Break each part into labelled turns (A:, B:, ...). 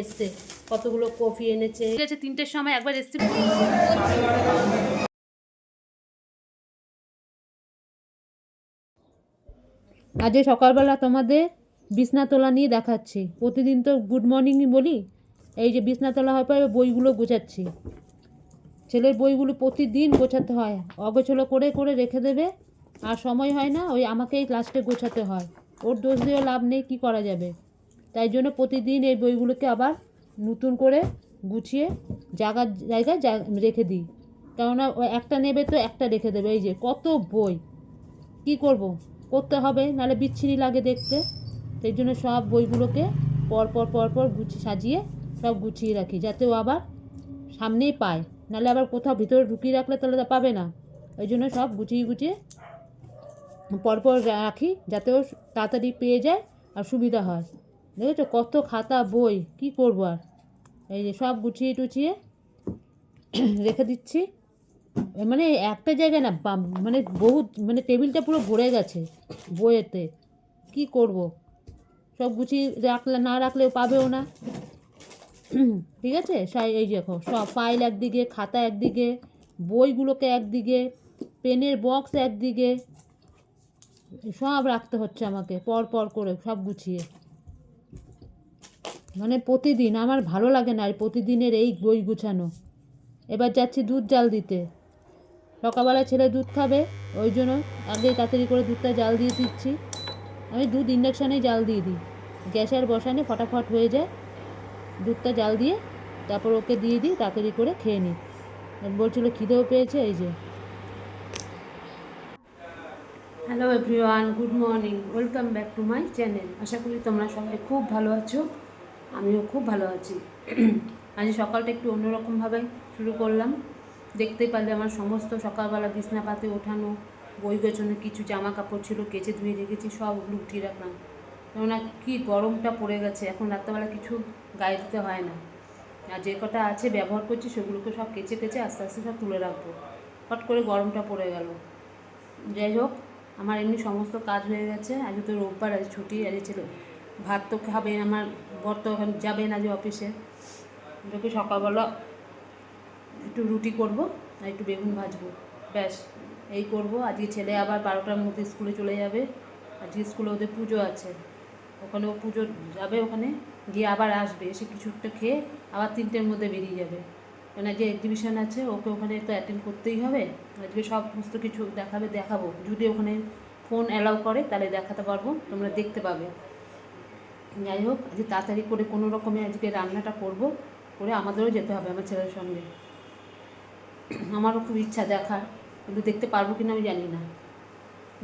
A: এসছে, কতগুলো কফি এনেছে। ঠিক আছে, 3টের সময় একবার এসছি। আজ সকালবেলা তোমাদের বিছনা তোলা নিয়ে দেখাচ্ছি। প্রতিদিন তো গুড মর্নিংই বলি। এই যে বিছনা তোলা হওয়ার পরে বইগুলো গোছাচ্ছি। ছেলের বইগুলো প্রতিদিন গোছাতে হয়, অগোছলো করে করে রেখে দেবে, আর সময় হয় না, ওই আমাকেই লাস্টে গোছাতে হয়। ওর দোষ দিয়ে লাভ নেই, কী করা যাবে। তাই জন্য প্রতিদিন এই বইগুলোকে আবার নতুন করে গুছিয়ে জায়গায় রেখে দিই। কেননা ও একটা নেবে তো একটা রেখে দেবে। এই যে কত বই, কি করব, করতে হবে, নাহলে বিচ্ছিরি লাগে দেখতে। সেই জন্য সব বইগুলোকে পর পর সাজিয়ে সব গুছিয়ে রাখি, যাতে ও আবার সামনেই পায়। নাহলে আবার কোথাও ভিতরে ঢুকিয়ে রাখলে তাহলে তা পাবে না। ওই জন্য সব গুছিয়ে পরপর রাখি, যাতে ও তাড়াতাড়ি পেয়ে যায় আর সুবিধা হয়। দেখেছো কত খাতা বই, কি করব আর। এই যে সব গুছিয়ে টুছিয়ে রেখে দিচ্ছি। মানে একটা জায়গায় না, মানে মানে টেবিলটা পুরো ভরে গেছে বইয়েতে। কি করব, সব গুছিয়ে না রাখলেও পাবেও না। ঠিক আছে, এই দেখো সব ফাইল একদিকে, খাতা একদিকে, বইগুলোকে একদিকে, পেনের বক্স একদিকে, সব রাখতে হচ্ছে আমাকে পর করে সব গুছিয়ে। মানে প্রতিদিন আমার ভালো লাগে না আর প্রতিদিনের এই বই গুছানো। এবার যাচ্ছি দুধ জাল দিতে। সকালবেলা ছেলে দুধ খাবে, ওই জন্য আগে তাড়াতাড়ি করে দুধটা জাল দিয়ে দিচ্ছি। আমি দুধ ইন্ডাকশানেই জাল দিয়ে দিই, গ্যাসের বসানে ফটাফট হয়ে যায়। দুধটা জাল দিয়ে তারপর ওকে দিয়ে দিই, তাড়াতাড়ি করে খেয়ে নিই। বলছিল খিদেও পেয়েছে। এই যে hello everyone, good morning, welcome back to my channel. আশা করি তোমরা সবাই খুব ভালো আছো, আমিও খুব ভালো আছি। আজ সকালটা একটু অন্যরকমভাবে শুরু করলাম। দেখতেই পারলে আমার সমস্ত সকালবেলা বিছনাপাতে ওঠানো, বই গোছানো, কিছু জামা কাপড় ছিল কেচে ধুয়ে রেখেছি, সবগুলো উঠিয়ে রাখলাম। কেননা কি গরমটা পড়ে গেছে, এখন রাত্রেবেলা কিছু গায়ে দিতে হয় না। আর যে কটা আছে ব্যবহার করছি সেগুলোকে সব কেচে আস্তে আস্তে সব তুলে রাখবো। হট করে গরমটা পড়ে গেল। যাই হোক, আমার এমনি সমস্ত কাজ হয়ে গেছে। আজ তো রোববার, আজ ছুটি। আজ ছিল ভাত তো খাবে, আমার বর তো ওখানে যাবে না যে অফিসে। ওকে সকালবেলা একটু রুটি করব আর একটু বেগুন ভাজবো, ব্যাস এই করব। আজকে ছেলে আবার 12টার মধ্যে স্কুলে চলে যাবে। আজকে স্কুলে ওদের পুজো আছে, ওখানে ও পুজো যাবে, ওখানে গিয়ে আবার আসবে, এসে কিছু একটা খেয়ে আবার 3টের মধ্যে বেরিয়ে যাবে। কেন যে এক্সিবিশান আছে, ওকে ওখানে তো অ্যাটেন্ড করতেই হবে। আজকে সমস্ত কিছু দেখাবো, যদি ওখানে ফোন অ্যালাউ করে তাহলে দেখাতে পারবো, তোমরা দেখতে পাবে। যাই হোক, আজকে তাড়াতাড়ি করে কোনো রকমে আজকে রান্নাটা করব, করে আমাদেরও যেতে হবে আমার ছেলের সঙ্গে। আমারও খুব ইচ্ছা দেখার, কিন্তু দেখতে পারবো কিনা আমি জানি না।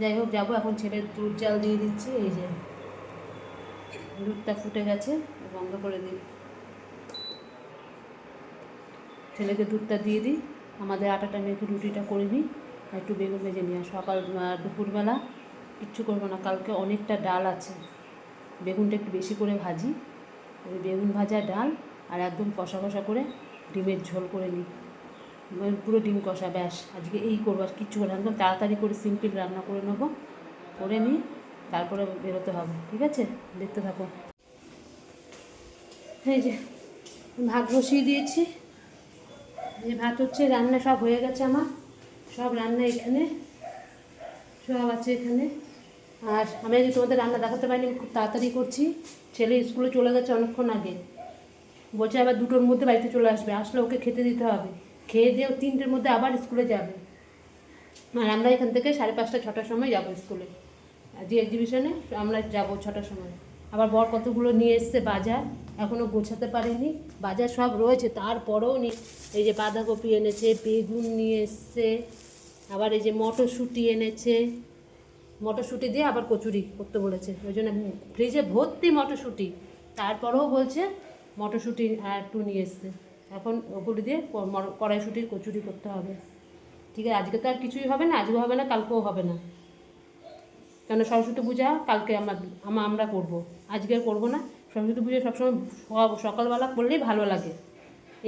A: যাই হোক, যাবো। এখন ছেলের দুধ জাল দিয়ে দিচ্ছি। এই যে দুধটা ফুটে গেছে, বন্ধ করে দিই। ছেলেকে দুধটা দিয়ে দিই, আমাদের আটাটা মেখে রুটিটা করে নিই, আর একটু বেগুন ভেজে নিই। আর দুপুরবেলা কিচ্ছু করবো না, কালকে অনেকটা ডাল আছে, বেগুনটা একটু বেশি করে ভাজি। ওই বেগুন ভাজা, ডাল, আর একদম কষা কষা করে ডিমের ঝোল করে নিই, পুরো ডিম কষা, ব্যাস আজকে এই করবো। আর কিচ্ছু করে একদম তাড়াতাড়ি করে সিম্পল রান্না করে নেবো, করে নিই, তারপরে বেরোতে হবে। ঠিক আছে, দেখতে থাকো। এই যে ভাত বসিয়ে দিয়েছি, যে ভাত হচ্ছে, রান্না সব হয়ে গেছে আমার, সব রান্না এখানে সব আছে এখানে। আর আমি আজকে তোমাদের রান্না দেখাতে পারিনি, আমি খুব তাড়াতাড়ি করছি। ছেলে স্কুলে চলে গেছে অনেকক্ষণ আগে, বলছে আবার 2টোর মধ্যে বাড়িতে চলে আসবে, আসলে ওকে খেতে দিতে হবে, খেয়ে দিয়ে 3টের মধ্যে আবার স্কুলে যাবে। আর আমরা এখান থেকে 5:30 6টার সময় যাবো স্কুলে। আজকে এক্সিবিশনে আমরা যাব 6টার সময়। আবার বর কতগুলো নিয়ে এসছে বাজার, এখনও গোছাতে পারিনি। বাজার সব রয়েছে, তারপরেও এই যে বাঁধাকপি এনেছে, বেগুন নিয়ে এসছে, আবার এই যে মটরশুঁটি এনেছে, মটরশুঁটি দিয়ে আবার কচুরি করতে বলেছে। ওই জন্য ফ্রিজে ভর্তি মটরশুঁটি, তারপরেও বলছে মটরশুঁটি আর একটু নিয়ে এসছে। এখন ওগুলো দিয়ে কড়াইশুঁটির কচুরি করতে হবে। ঠিক আছে, আজকে তো আর কিছুই হবে না, আজকেও হবে না, কালকেও হবে না। কেন সরস্বতী পূজা কালকে আমরা করবো, আজকে আর করবো না। সরস্বতী পুজো সবসময় সকালবেলা করলেই ভালো লাগে,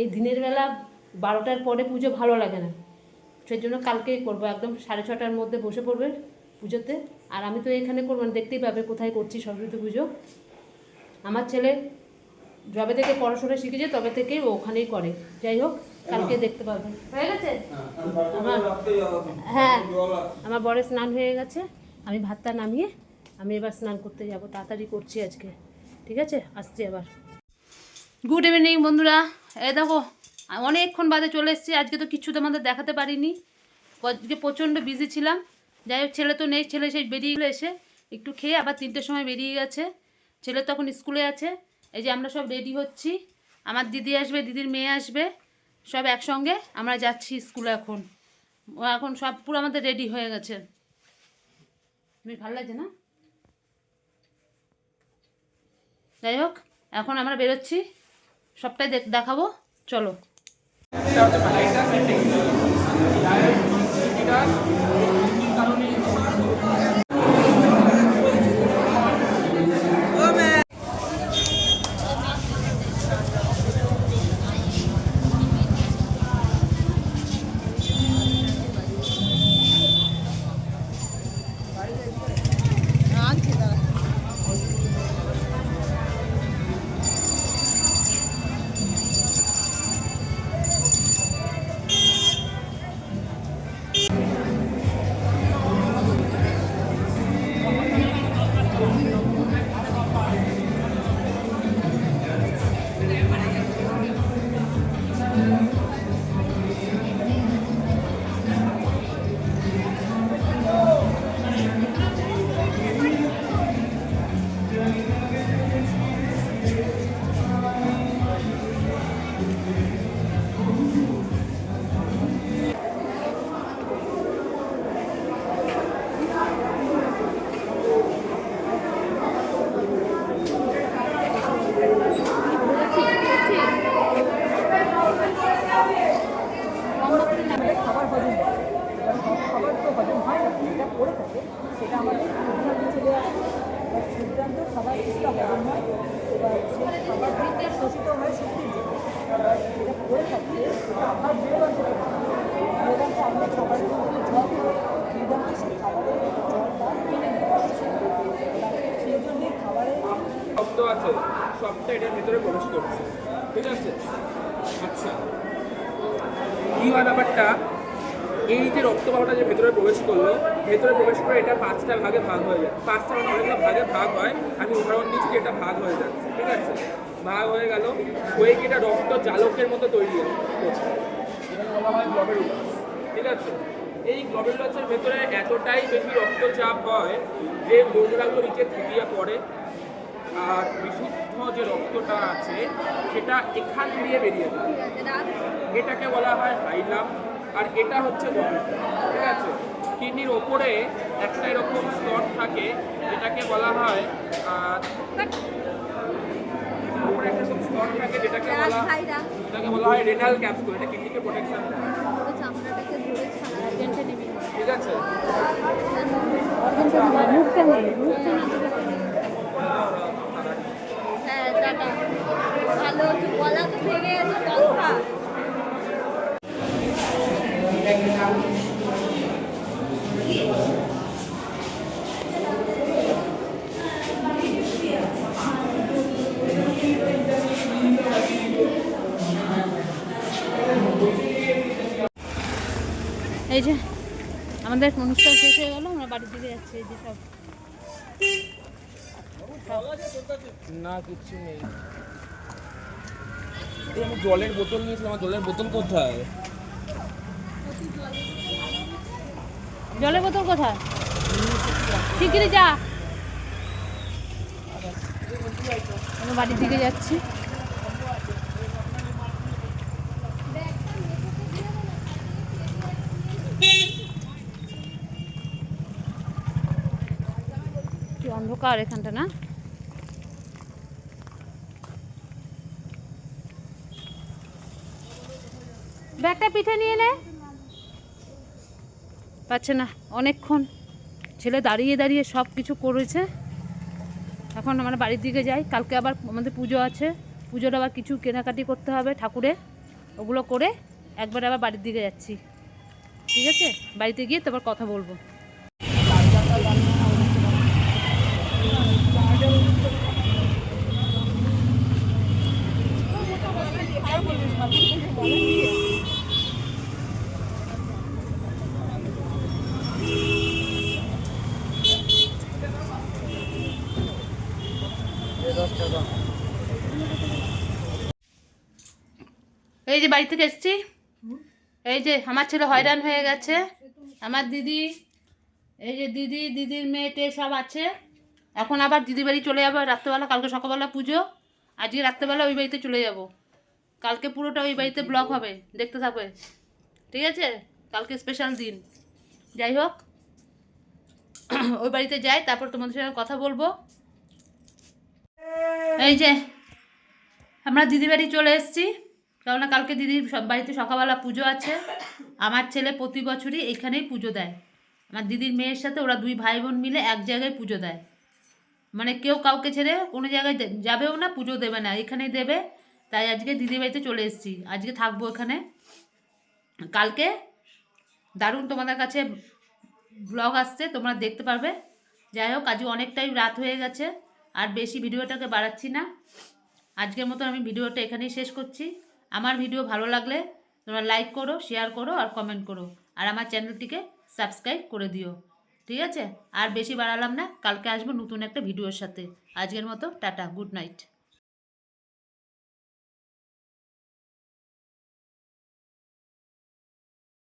A: এই দিনের বেলা 12টার পরে পুজো ভালো লাগে না। সেই জন্য কালকেই করবো, একদম 6:30টার মধ্যে বসে পড়বে পুজোতে। আর আমি তো এখানে করবো না, দেখতেই পাবে কোথায় করছি সরস্বতী পুজো। আমার ছেলে যবে থেকে পড়াশোনা শিখেছে তবে থেকেই ও ওখানেই করে। যাই হোক, কালকে দেখতে পাবে। হয়ে গেছে হ্যাঁ, আমার বরের স্নান হয়ে গেছে। আমি ভাতটা নামিয়ে আমি এবার স্নান করতে যাব, তাড়াতাড়ি করছি আজকে। ঠিক আছে, আসছি আবার। গুড ইভিনিং বন্ধুরা। এই দেখো অনেকক্ষণ বাদে চলে এসেছি। আজকে তো কিছু তোমাদের দেখাতে পারিনি, আজকে প্রচণ্ড বিজি ছিলাম। যাই হোক, ছেলে তো নেই, ছেলে সেই বেরিয়ে গেলো, এসে একটু খেয়ে আবার 3টের সময় বেরিয়ে গেছে। ছেলে তখন স্কুলে আছে। এই যে আমরা সব রেডি হচ্ছি, আমার দিদি আসবে, দিদির মেয়ে আসবে, সব একসঙ্গে আমরা যাচ্ছি স্কুলে। এখন সব পুরো আমাদের রেডি হয়ে গেছে। তুমি ভালো লাগছে না? যাই হোক, এখন আমরা বেরোচ্ছি, সবটাই দেখাবো, চলো।
B: সেটা আমাদের সিদ্ধান্তে চলে আসে, এবার সিদ্ধান্ত খাবার কিছুটা হজম হয়। এবার সেই খাবার দিকটা শোষিত হয় শক্তির জন্য। এবার যেটা করে থাকছে সেটা আবার বেদান্ত বেদান্ত আমরা খাবারের মধ্যে জল বেদান্ত সেই খাবারের জলটা কিনে সেই জন্যে খাবারের
C: শব্দ আছে, সবটা এটার ভিতরে প্রবেশ করছে। ঠিক আছে, আচ্ছা কি হয় ব্যাপারটা, এই যে রক্তবাহটা যে ভেতরে প্রবেশ করলো, ভেতরে প্রবেশ করে এটা 5টা ভাগে ভাগ হয়ে যায়। 5টা মানে অনেকগুলো ভাগে ভাগ হয়। আমি উদাহরণ দিচ্ছি যে এটা ভাগ হয়ে যাচ্ছে। ঠিক আছে, ভাগ হয়ে গেল, হয়ে গিয়ে এটা রক্ত জালকের মতো তৈরি করছে, যেটাকে বলা হয় গ্লোমেরুলাস। ঠিক আছে, এই গ্লোমেরুলাসের ভেতরে এতটাই বেশি রক্তচাপ হয় যে নোংরাগুলো নিচে থুকিয়ে পড়ে, আর বিশুদ্ধ যে রক্তটা আছে সেটা এখান দিয়ে বেরিয়ে যায়। এটাকে বলা হয় হাইলাম, আর এটা হচ্ছে গমেট। ঠিক আছে, কিডনির ওপরে একটা এরকম স্তর থাকে যেটাকে বলা হয় ওপরে একটা এরকম স্তর থাকে যেটাকে বলা হয় রেনাল ক্যাপসুল। এটা কিডনিকে প্রোটেকশন দেয়। ঠিক আছে,
D: ভালো গলা তো ভেঙে গেছে কথা।
A: এই যে আমাদের অনুষ্ঠান শেষ হয়ে গেল, আমরা বাড়ির দিকে যাচ্ছি। এই যে সব
C: না কিচ্ছু নেই। আমি জলের বোতল নিয়েছিলাম, আমার জলের বোতল কোথায়?
A: জলের বোতল কোথায়? শিগগিরি যা, আমরা বাড়ির দিকে যাচ্ছি। কি অন্ধকার এখানটা না? ব্যাগটা পিঠে নিয়ে নে। পাচ্ছে না, অনেকক্ষণ ছেলে দাঁড়িয়ে দাঁড়িয়ে সব কিছু করেছে। এখন আমরা বাড়ির দিকে যাই, কালকে আবার আমাদের পুজো আছে, পুজোর আবার কিছু কেনাকাটি করতে হবে ঠাকুরের, ওগুলো করে একবার আবার বাড়ির দিকে যাচ্ছি। ঠিক আছে, বাড়িতে গিয়ে তারপর কথা বলবো। এই যে বাড়ি থেকে এসেছি, এই যে আমার ছেলে হয়রান হয়ে গেছে, আমার দিদি, এই যে দিদির মেয়েটে সব আছে। এখন আবার দিদি বাড়ি চলে যাবো রাত্রেবেলা, কালকে সকালবেলা পুজো, আজকে রাত্রেবেলা ওই বাড়িতে চলে যাব। কালকে পুরোটা ওই বাড়িতে ব্লগ হবে, দেখতে থাকবে, ঠিক আছে? কালকে স্পেশাল দিন। যাই হোক, ওই বাড়িতে যাই, তারপর তোমাদের সঙ্গে কথা বলবো। এই যে আমরা দিদি বাড়ি চলে এসেছি, কেননা কালকে দিদির সব বাড়িতে সকালবেলা পুজো আছে। আমার ছেলে প্রতি বছরই এখানেই পুজো দেয়। আমার দিদির মেয়ের সাথে ওরা দুই ভাই বোন মিলে এক জায়গায় পুজো দেয়, মানে কেউ কাউকে ছেড়ে কোনো জায়গায় যাবেও না, পুজো দেবে না, এখানেই দেবে। তাই আজকে দিদির বাড়িতে চলে এসেছি, আজকে থাকবো এখানে। কালকে দারুণ তোমাদের কাছে ব্লগ আসছে, তোমরা দেখতে পারবে। যাই হোক, আজকে অনেকটাই রাত হয়ে গেছে, আর বেশি ভিডিওটাকে বাড়াচ্ছি না। আজকের মতো আমি ভিডিওটা এখানেই শেষ করছি। আমার ভিডিও ভালো লাগলে তোমরা লাইক করো, শেয়ার করো আর কমেন্ট করো, আর আমার চ্যানেলটিকে সাবস্ক্রাইব করে দিও, ঠিক আছে? আর বেশি বাড়ালাম না, কালকে আসবো নতুন একটা ভিডিওর সাথে। আজকের মতো টাটা, গুড নাইট।